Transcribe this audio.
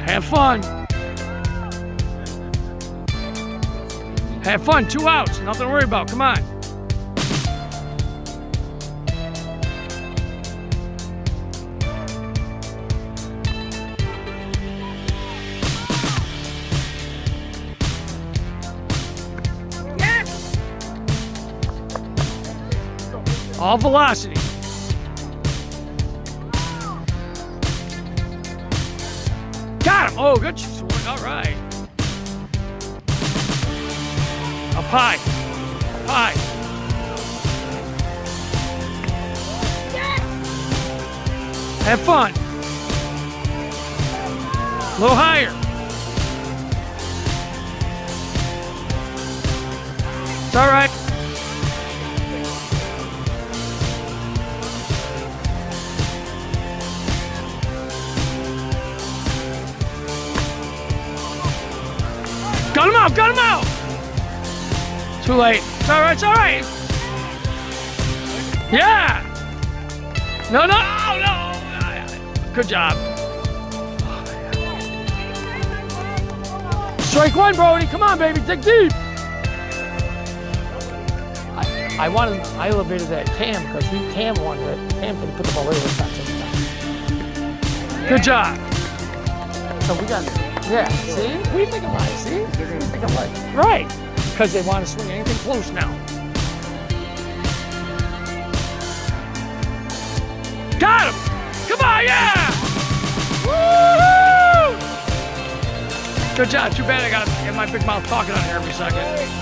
Have fun. Have fun. 2 outs. Nothing to worry about. Come on. Yes. All velocity. Got him. Oh, good swing. All right. Up high. Up high. Yes. Have fun. A little higher. It's all right. Got him out, got him out! Too late. It's all right, it's all right. Yeah! No, no, no! Good job. Strike one, Brody. Come on, baby, dig deep. I elevated that Cam because Cam wanted it. Cam could put the ball away with that. Good job. So we got, yeah, see? We think alike, see? We think alike. Right. Because they want to swing anything close now. Got him! Come on, yeah! Woo-hoo! Good job. Too bad I got my big mouth talking on here every second.